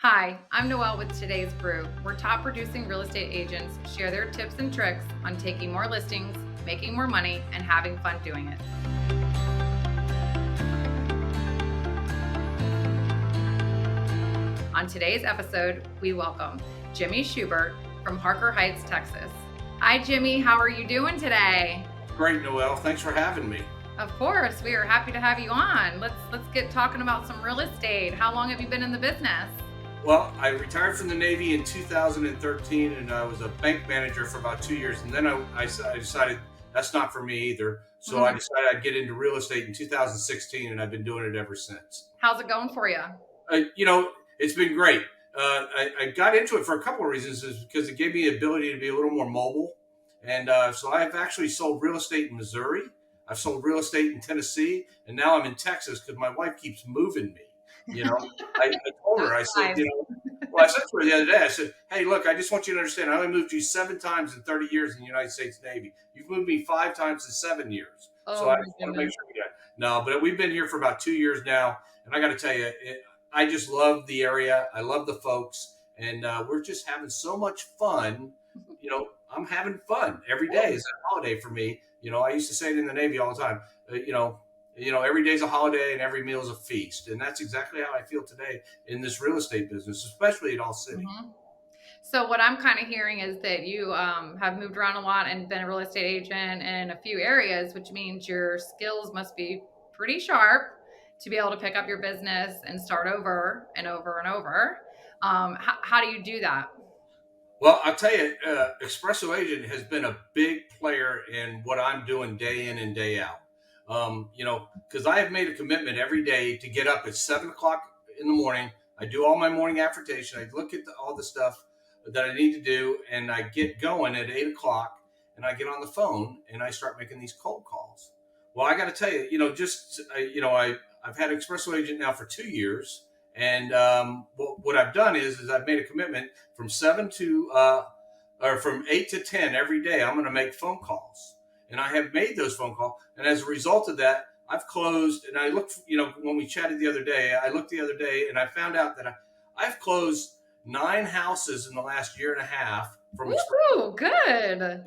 Hi, I'm Noelle with today's Brew, where top producing real estate agents share their tips and tricks on taking more listings, making more money, and having fun doing it. On today's episode, we welcome Jimmy Schubert from Harker Heights, Texas. Hi, Jimmy. How are you doing today? Great, Noelle. Thanks for having me. Of course, we are happy to have you on. Let's get talking about some real estate. How long have you been in the business? Well, I retired from the Navy in 2013, and I was a bank manager for about 2 years. And then I decided that's not for me either. So I decided I'd get into real estate in 2016, and I've been doing it ever since. How's it going for you? It's been great. I got into it for a couple of reasons, is because it gave me the ability to be a little more mobile. And so I've actually sold real estate in Missouri. I've sold real estate in Tennessee, and now I'm in Texas because my wife keeps moving me. I told her, I said, I said to her the other day, I said, hey, look, I just want you to understand, I only moved you 7 times in 30 years in the United States Navy. You've moved me 5 times in 7 years. So I just want to make sure we got it. No, but we've been here for about 2 years now. And I got to tell you, I just love the area. I love the folks. And we're just having so much fun. I'm having fun. Every day is a holiday for me. I used to say it in the Navy all the time. Every day's a holiday and every meal is a feast. And that's exactly how I feel today in this real estate business, especially at All City. Mm-hmm. So what I'm kind of hearing is that you have moved around a lot and been a real estate agent in a few areas, which means your skills must be pretty sharp to be able to pick up your business and start over and over and over. How do you do that? Well, I'll tell you, Espresso Agent has been a big player in what I'm doing day in and day out. Because I have made a commitment every day to get up at 7 o'clock in the morning. I do all my morning affirmation. I look at all the stuff that I need to do, and I get going at 8 o'clock, and I get on the phone and I start making these cold calls. Well, I got to tell you, I've had Espresso Agent now for 2 years. And what I've done is I've made a commitment from 8 to 10 every day. I'm going to make phone calls, and I have made those phone calls. And as a result of that, I've closed. And I looked, when we chatted the other day, and I found out that I've closed 9 houses in the last year and a half from Ooh, good.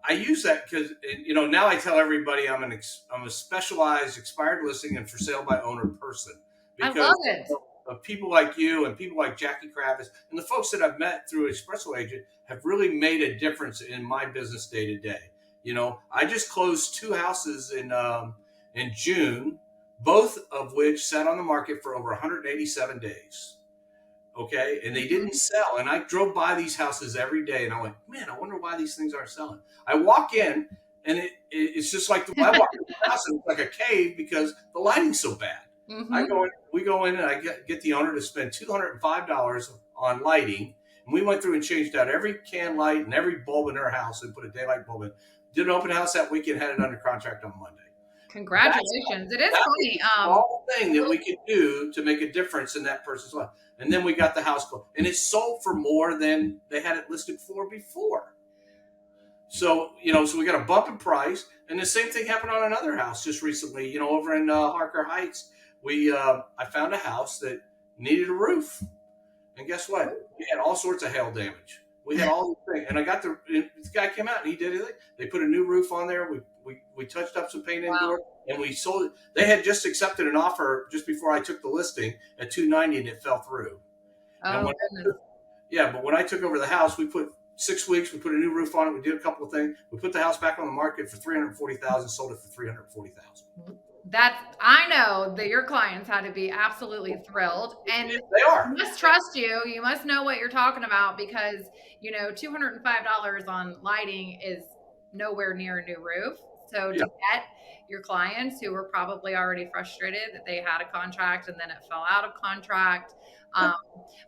I use that because now I tell everybody I'm a specialized expired listing and for sale by owner person. Because I love it. Of people like you and people like Jackie Kravis and the folks that I've met through Espresso Agent have really made a difference in my business day to day. I just closed 2 houses in June, both of which sat on the market for over 187 days. Okay, and they didn't sell. And I drove by these houses every day, and I went, man, I wonder why these things aren't selling. I walk in, and it's just like I walk in the house, and it's like a cave because the lighting's so bad. Mm-hmm. We go in, and I get the owner to spend $205 on lighting. And we went through and changed out every can light and every bulb in her house and put a daylight bulb in. Did an open house that weekend, had it under contract on Monday. Congratulations. It is funny. A small thing that we could do to make a difference in that person's life. And then we got the house closed. And it sold for more than they had it listed for before. So we got a bump in price. And the same thing happened on another house just recently, over in Harker Heights. I found a house that needed a roof. And guess what? We had all sorts of hail damage. We had all these things. And this guy came out and he did it. They put a new roof on there. We touched up some paint indoor and we sold it. They had just accepted an offer just before I took the listing at $290 and it fell through. But when I took over the house, we put 6 weeks, we put a new roof on it. We did a couple of things. We put the house back on the market for $340,000, sold it for $340,000. I know that your clients had to be absolutely thrilled, and they are. They must trust you. You must know what you're talking about because $205 on lighting is nowhere near a new roof. So to get your clients who were probably already frustrated that they had a contract and then it fell out of contract.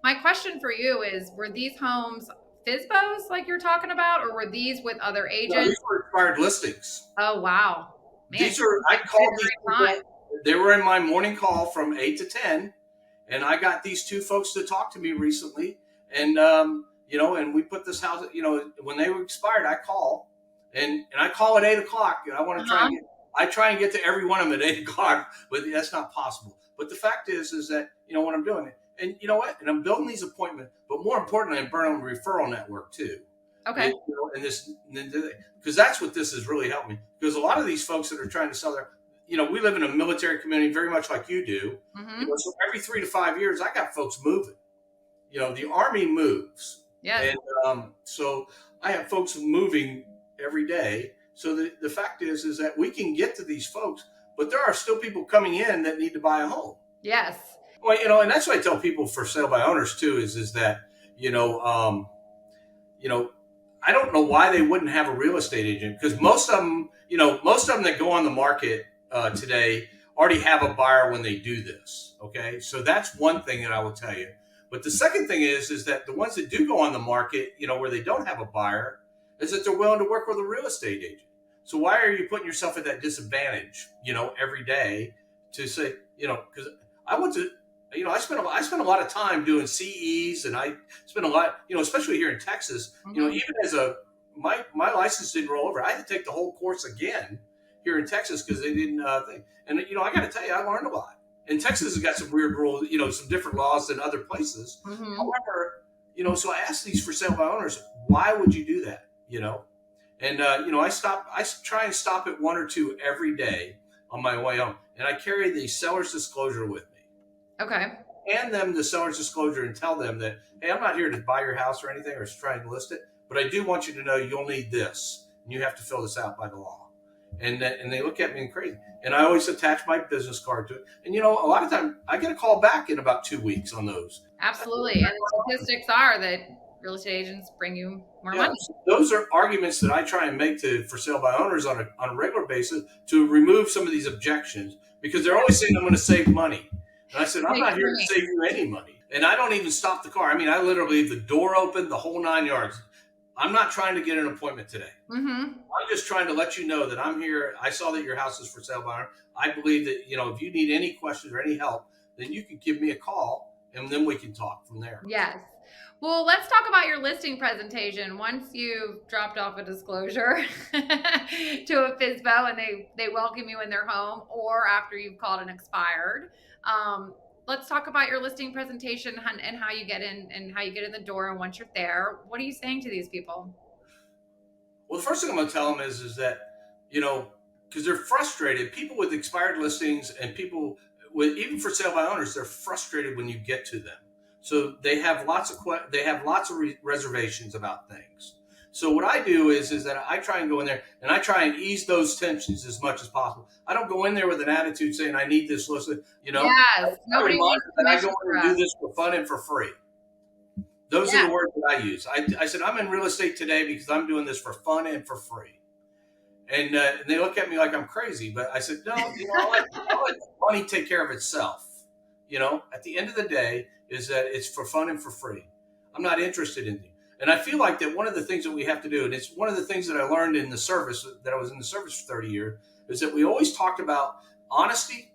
My question for you is: were these homes FSBOs like you're talking about, or were these with other agents? No, these were expired listings. Oh wow. Man, I called these people. They were in my morning call from 8 to 10, and I got these 2 folks to talk to me recently, and and we put this house. When they were expired, I call, and I call at 8 o'clock, and I want to try and get to every one of them at 8 o'clock, but that's not possible. But the fact is that what I'm doing. And you know what? And I'm building these appointments, but more importantly, I'm burning a referral network too. Okay. And this, because that's what this has really helped me. Because a lot of these folks that are trying to sell their, we live in a military community very much like you do. Mm-hmm. So every 3 to 5 years, I got folks moving. The Army moves. Yes. And so I have folks moving every day. So the fact is that we can get to these folks, but there are still people coming in that need to buy a home. Yes. Well, and that's what I tell people for sale by owners too, is that, I don't know why they wouldn't have a real estate agent, because most of them that go on the market today already have a buyer when they do this. Okay. So that's one thing that I will tell you. But the second thing is that the ones that do go on the market, where they don't have a buyer, is that they're willing to work with a real estate agent. So why are you putting yourself at that disadvantage, every day to say, because I want to, I spent a lot of time doing CEs, and I spent a lot, especially here in Texas, Mm-hmm. even as my license didn't roll over. I had to take the whole course again here in Texas because they didn't think. And I got to tell you, I learned a lot. And Texas has got some weird rules, some different laws than other places. Mm-hmm. However, so I asked these for sale by owners, why would you do that? And I try and stop at 1 or 2 every day on my way home, and I carry the seller's disclosure with me. Okay. Hand them the seller's disclosure and tell them that, hey, I'm not here to buy your house or anything or trying to list it, but I do want you to know you'll need this, and you have to fill this out by the law. And they look at me and crazy. And I always attach my business card to it. And a lot of times I get a call back in about 2 weeks on those. Absolutely. And the statistics are that real estate agents bring you more money. Those are arguments that I try and make for sale by owners on a regular basis to remove some of these objections, because they're always saying I'm going to save money. And I said, I'm not here to save you any money. And I don't even stop the car. I mean, I literally leave the door open, the whole 9 yards. I'm not trying to get an appointment today. Mm-hmm. I'm just trying to let you know that I'm here. I saw that your house is for sale by owner. I believe that, if you need any questions or any help, then you can give me a call, and then we can talk from there. Yes. Well, let's talk about your listing presentation. Once you've dropped off a disclosure to a FSBO and they welcome you in their home, or after you've called and expired, let's talk about your listing presentation and how you get in the door. And once you're there, what are you saying to these people? Well, the first thing I'm going to tell them is that, because they're frustrated. People with expired listings and people with, even for sale by owners, they're frustrated when you get to them. So they have lots of reservations about things. So what I do is that I try and go in there and I try and ease those tensions as much as possible. I don't go in there with an attitude saying I need this listed. Yes, nobody wants that I go in and do this for fun and for free. Those are the words that I use. I said I'm in real estate today because I'm doing this for fun and for free. And they look at me like I'm crazy, but I said no. I'll let money take care of itself. At the end of the day, is that it's for fun and for free. I'm not interested in it. And I feel like that one of the things that we have to do, and it's one of the things that I learned in the service, that I was in the service for 30 years, is that we always talked about honesty,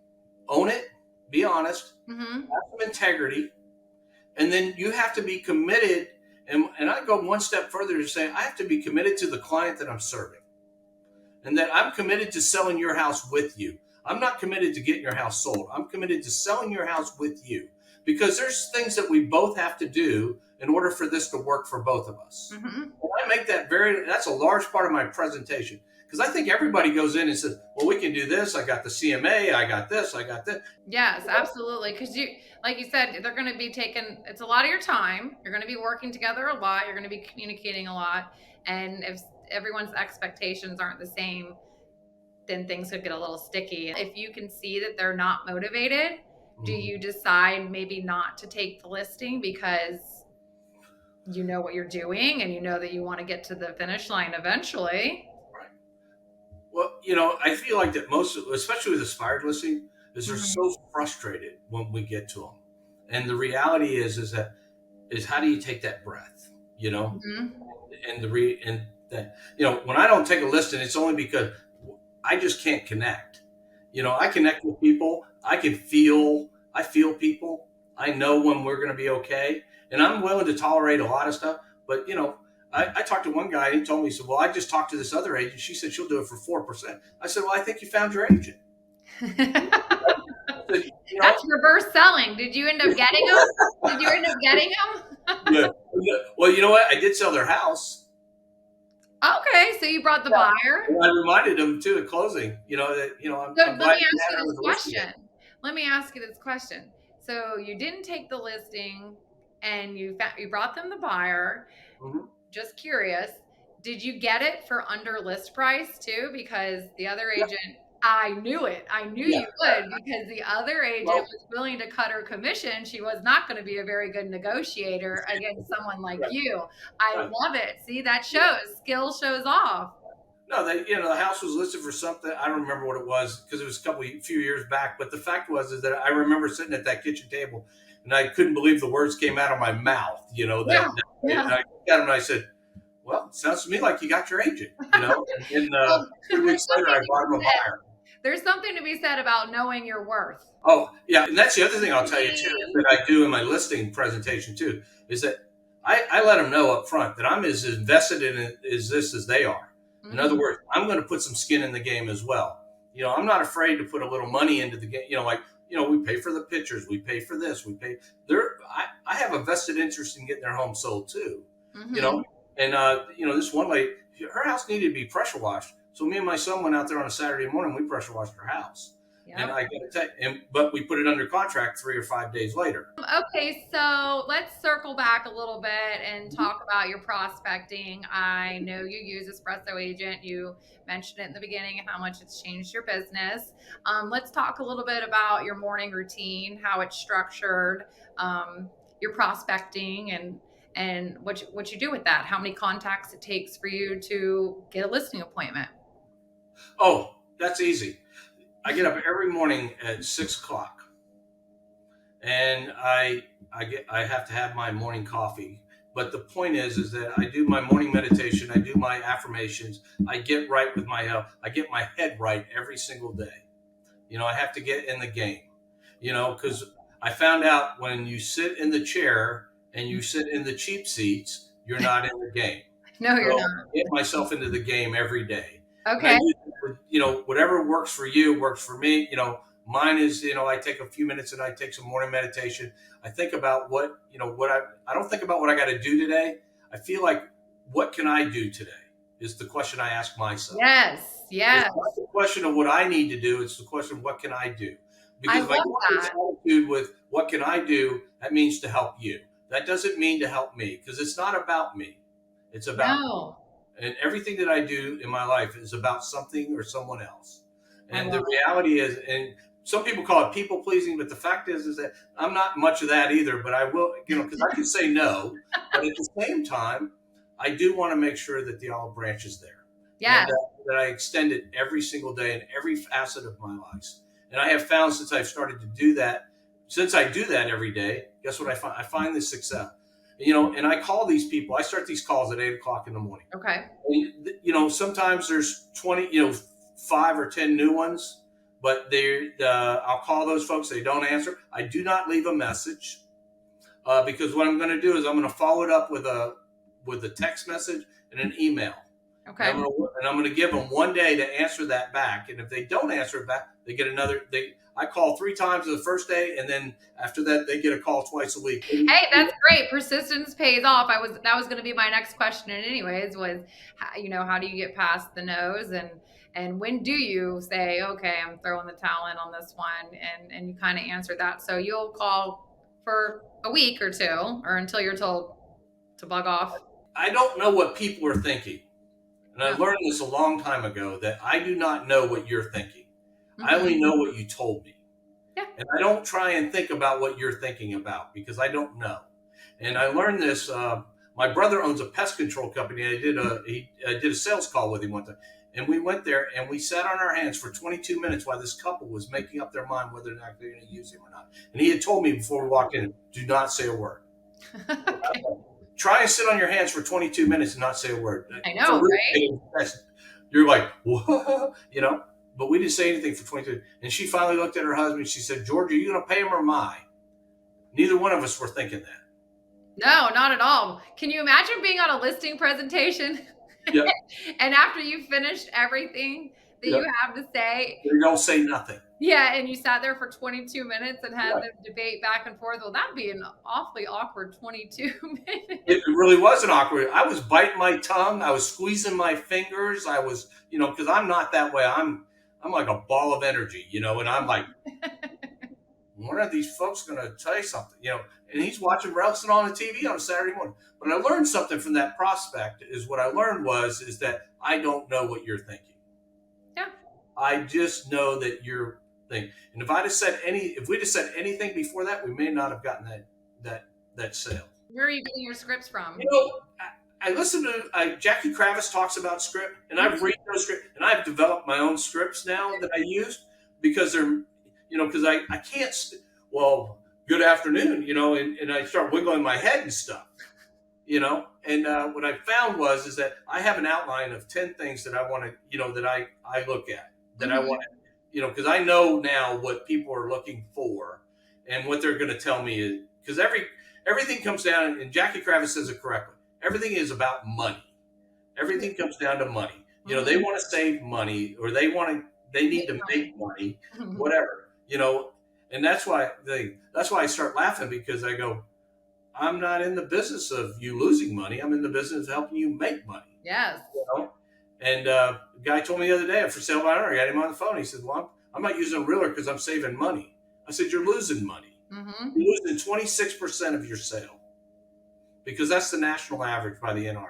own it, be honest, Mm-hmm. have some integrity, and then you have to be committed. And I go one step further to say I have to be committed to the client that I'm serving, and that I'm committed to selling your house with you. I'm not committed to getting your house sold. I'm committed to selling your house with you, because there's things that we both have to do in order for this to work for both of us. Mm-hmm. And I make that's a large part of my presentation, because I think everybody goes in and says, well, we can do this. I got the CMA. I got this. I got this. Yes, absolutely. Because like you said, they're going to be it's a lot of your time. You're going to be working together a lot. You're going to be communicating a lot. And if everyone's expectations aren't the same, then things could get a little sticky. If you can see that they're not motivated, do you decide maybe not to take the listing because you know what you're doing and you know that you want to get to the finish line eventually? Right. Well, I feel like that especially with expired listing, is they're so frustrated when we get to them. And the reality is how do you take that breath, Mm-hmm. and that, when I don't take a listing, it's only because I just can't connect. I connect with people. I feel people. I know when we're going to be okay. And I'm willing to tolerate a lot of stuff. But, I talked to one guy and he told me, he said, well, I just talked to this other agent. She said she'll do it for 4%. I said, well, I think you found your agent. you know, That's reverse selling. Did you end up getting them? Did you end up getting them? yeah. Well, you know what? I did sell their house. Okay, so you brought the Yeah. buyer. And I reminded them too at closing, that So I'm let glad me you ask had you her this as a listing agent. question. Let me ask you this question. So you didn't take the listing, and you brought them the buyer. Mhm. Just curious, did you get it for under list price too? Because the other Yeah, agent, I knew it. I knew yeah. you would, because the other agent Well, was willing to cut her commission. She was not going to be a very good negotiator against someone like right, you. I right. love it. See, that Yeah. shows skill shows off. No, the house was listed for something. I don't remember what it was because it was few years back. But the fact was is that I remember sitting at that kitchen table, and I couldn't believe the words came out of my mouth. Yeah, And yeah. I looked at him and I said, "Well, it sounds to me like you got your agent." And Well, 2 weeks later, I bought him a buyer. there's something to be said about knowing your worth. Oh, yeah, and that's the other thing I'll tell you too is Me. that I do in my listing presentation too is that I let them know up front that I'm as invested in it as they are. In other Mhm. words, I'm going to put some skin in the game as well. I'm not afraid to put a little money into the game. We pay for the pictures, we pay for this, we pay. I have a vested interest in getting their home sold too. You know, Mhm. and this one lady, her house needed to be pressure washed, so me and my son went out there on a Saturday morning. We pressure washed her house. And Yep. I got to tell you, but we put it under contract 3 or 5 days later. Okay, so let's circle back a little bit and talk about your prospecting. I know you use Espresso Agent. You mentioned it in the beginning and how much it's changed your business. Let's talk a little bit about your morning routine, how it's structured, your prospecting, and what you do with that. How many contacts it takes for you to get a listing appointment. Oh, that's easy. I get up every morning at 6 o'clock, and I have to have my morning coffee. But the point is that I do my morning meditation. I do my affirmations. I get right with my health. I get my head right every single day. I have to get in the game. Because I found out when you sit in the chair and you sit in the cheap seats, you're not in the game. No, you're So not. I get myself into the game every day. And I Okay. do, whatever works for you works for me. Mine is, I take a few minutes and I take some morning meditation. I think about I don't think about what I got to do today. I feel like, what can I do today is the question I ask myself. Yes, It's yes. not the question of what I need to do. It's the question of what can I do? I Because if I love go into this that. attitude with what can I do, that means to help you. That doesn't mean to help me because it's not about me. It's about you. No, And everything that I do in my life is about something or someone else. I And the love reality is, and some people call it people pleasing, but the fact is that I'm not much of that either. But I will, because I can say no, but at the same time, I do want to make sure that the olive branch is there, and yes. that I extend it every single day in every facet of my life. And I have found since I've started to do that, since I do that every day, guess what I find? I find this success. And I call these people. I start these calls at 8 o'clock in the morning. Okay. Sometimes there's 20, 5 or 10 new ones, but I'll call those folks. They don't answer. I do not leave a message because what I'm going to do is I'm going to follow it up with a text message and an email. Okay. And I'm going to give them one day to answer that back. And if they don't answer it back, they get another. I call 3 times the first day, and then after that, they get a call twice a week. Hey, that's great. Persistence pays off. That was going to be my next question, anyways. Was how do you get past the no's, and when do you say, okay, I'm throwing the towel in on this one, and you kind of answer that. So you'll call for a week or two, or until you're told to bug off. I don't know what people are thinking. And I No. learned this a long time ago that I do not know what you're thinking. I Hmm. only know what you told me. Yeah. And I don't try and think about what you're thinking about because I don't know. And I learned this. My brother owns a pest control company. I did a sales call with him one time. And we went there and we sat on our hands for 22 minutes while this couple was making up their mind whether or not they're going to use him or not. And he had told me before we walked in, do not say a word. Okay. Try and sit on your hands for 22 minutes and not say a word. I know, right? You're like, whoa, but we didn't say anything for 22. And she finally looked at her husband. She said, George, are you going to pay him or am I? Neither one of us were thinking that. No, not at all. Can you imagine being on a listing presentation Yep. and after you finished everything, that you have to say. They don't say nothing. Yeah, and you sat there for 22 minutes and had Right. them debate back and forth. Well, that'd be an awfully awkward 22 minutes. It really wasn't awkward. I was biting my tongue. I was squeezing my fingers. I was, because I'm not that way. I'm like a ball of energy, and I'm like, when are these folks going to tell you something, And he's watching wrestling on the TV on a Saturday morning. But I learned something from that prospect. Is what I learned is that I don't know what you're thinking. Yeah. I just know that you're thinking. And if we'd have said anything before that, we may not have gotten that sale. Where are you getting your scripts from? I listen to Jackie Kravis talks about script, and I've read those scripts, and I've developed my own scripts now that I use because they're, because I can't. Well, good afternoon, and I start wiggling my head and stuff, And what I found is that I have an outline of 10 things that I want to, that I look at, that I want to, because I know now what people are looking for, and what they're going to tell me is because everything comes down, and Jackie Kravis says it correctly. Everything is about money. Everything comes down to money. They want to save money, or they need to make money, whatever, and that's why I start laughing, because I go, I'm not in the business of you losing money. I'm in the business of helping you make money. Yes. And a guy told me the other day, a for sale by owner, I got him on the phone. He said, well, I'm not using a realtor because I'm saving money. I said, you're losing money. You're losing 26% of your sale, because that's the national average by the NRA,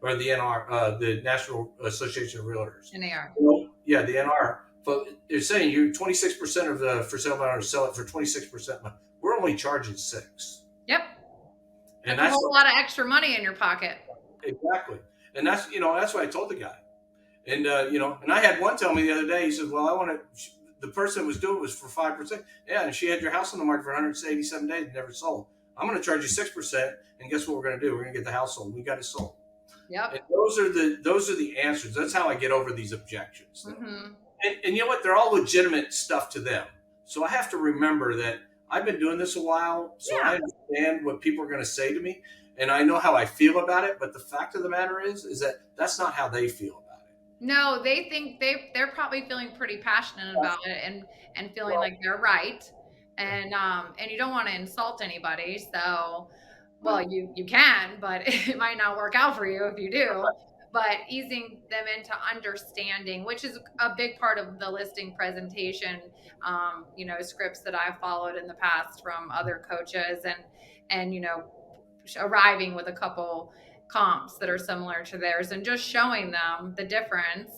or the National Association of Realtors. NAR. Yeah, the NR. But they're saying you're 26% of the for sale by owners sell it for 26%. We're only charging 6%. Yep. And that's a whole lot of extra money in your pocket. Exactly. And that's what I told the guy. And, and I had one tell me the other day, he said, well, the person that was doing it was for 5%. Yeah. And she had your house on the market for 187 days and never sold. I'm going to charge you 6%. And guess what we're going to do? We're going to get the house sold. We got it sold. Yep. And those are the answers. That's how I get over these objections. And you know what? They're all legitimate stuff to them. So I have to remember that I've been doing this a while, so I understand what people are going to say to me, and I know how I feel about it. But the fact of the matter is that that's not how they feel about it. No, they think they're probably feeling pretty passionate about it and feeling like they're right, and you don't want to insult anybody. So, well, you can, but it might not work out for you if you do. But easing them into understanding, which is a big part of the listing presentation, scripts that I've followed in the past from other coaches, and arriving with a couple comps that are similar to theirs, and just showing them the difference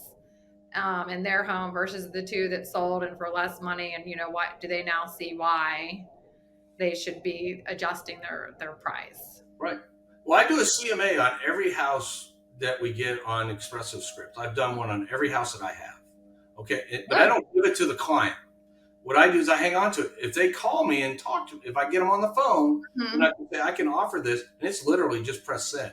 in their home versus the two that sold and for less money, and what do they now see why they should be adjusting their price. Right. Well, I do a CMA on every house that we get on Espresso scripts. I've done one on every house that I have. Okay. But I don't give it to the client. What I do is I hang on to it. If they call me and talk to me, if I get them on the phone, then I can say, I can offer this. And it's literally just press send.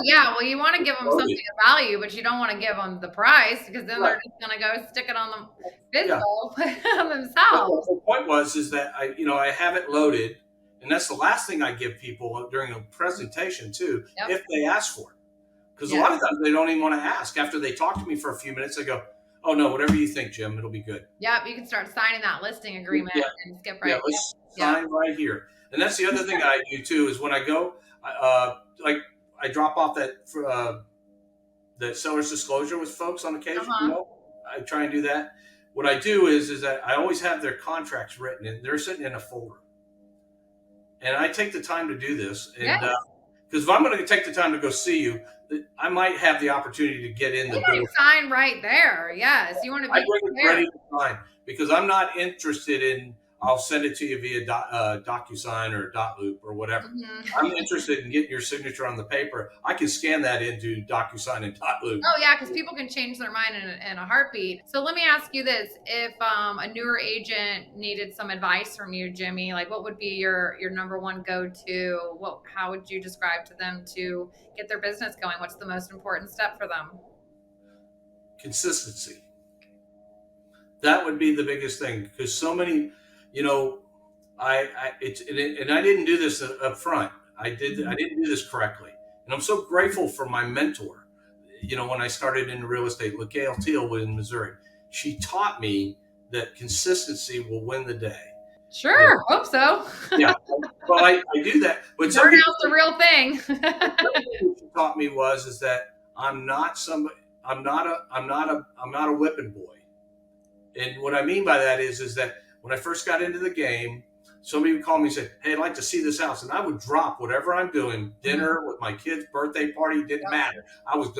Yeah. Well, you want to give them something of value, but you don't want to give them the price, because then they're just going to go stick it on the physical themselves. The point is that I have it loaded, and that's the last thing I give people during a presentation too, if they ask for it. Because a lot of times they don't even want to ask. After they talk to me for a few minutes, they go, oh, no, whatever you think, Jim, it'll be good. Yep, you can start signing that listing agreement and skip right. Yeah, let's sign right here. And that's the other thing I do, too, is when I go, I drop off that seller's disclosure with folks on occasion. I try and do that. What I do is that I always have their contracts written, and they're sitting in a folder. And I take the time to do this. And because if I'm going to take the time to go see you, I might have the opportunity to get in the door. Sign right there. Yes, you want to be ready to sign, because I'm not interested in, I'll send it to you via DocuSign or Dotloop or whatever. I'm interested in getting your signature on the paper. I can scan that into DocuSign and Dotloop. Oh, yeah, because people can change their mind in a heartbeat. So let me ask you this. If a newer agent needed some advice from you, Jimmy, like what would be your number one go-to? How would you describe to them to get their business going? What's the most important step for them? Consistency. That would be the biggest thing, because so many... I didn't do this up front. I didn't do this correctly. And I'm so grateful for my mentor. when I started in real estate, LaGale Teal was in Missouri. She taught me that consistency will win the day. Sure, hope so. Yeah. Well, I do that, but Burnout's the real thing. what she taught me is that I'm not a whipping boy. And what I mean by that is that when I first got into the game, somebody would call me and say, "Hey, I'd like to see this house," and I would drop whatever I'm doing, dinner with my kid's birthday party, didn't matter. I was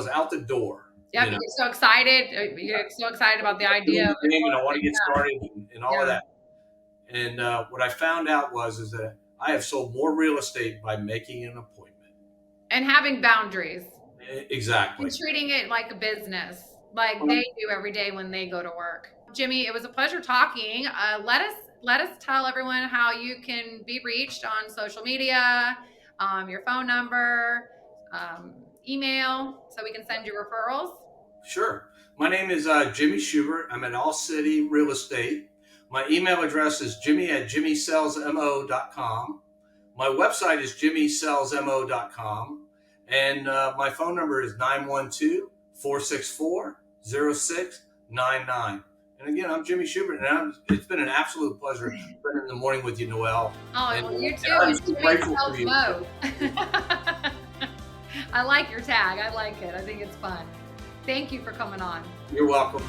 out the door. Yeah, you get so excited. You get so excited about the idea of the game, and I want to get started and all of that. And what I found out is that I have sold more real estate by making an appointment and having boundaries. Exactly. And treating it like a business, like they do every day when they go to work. Jimmy, it was a pleasure talking. Let us tell everyone how you can be reached on social media, your phone number, email, so we can send you referrals. Sure. My name is Jimmy Schubert. I'm at All City Real Estate. My email address is jimmy@jimmysellsmo.com. My website is jimmysellsmo.com. And my phone number is 912-464-0699. And again, I'm Jimmy Schubert, and it's been an absolute pleasure spending the morning with you, Noelle. Oh, and you too. I'm so grateful for you. I like your tag. I like it. I think it's fun. Thank you for coming on. You're welcome.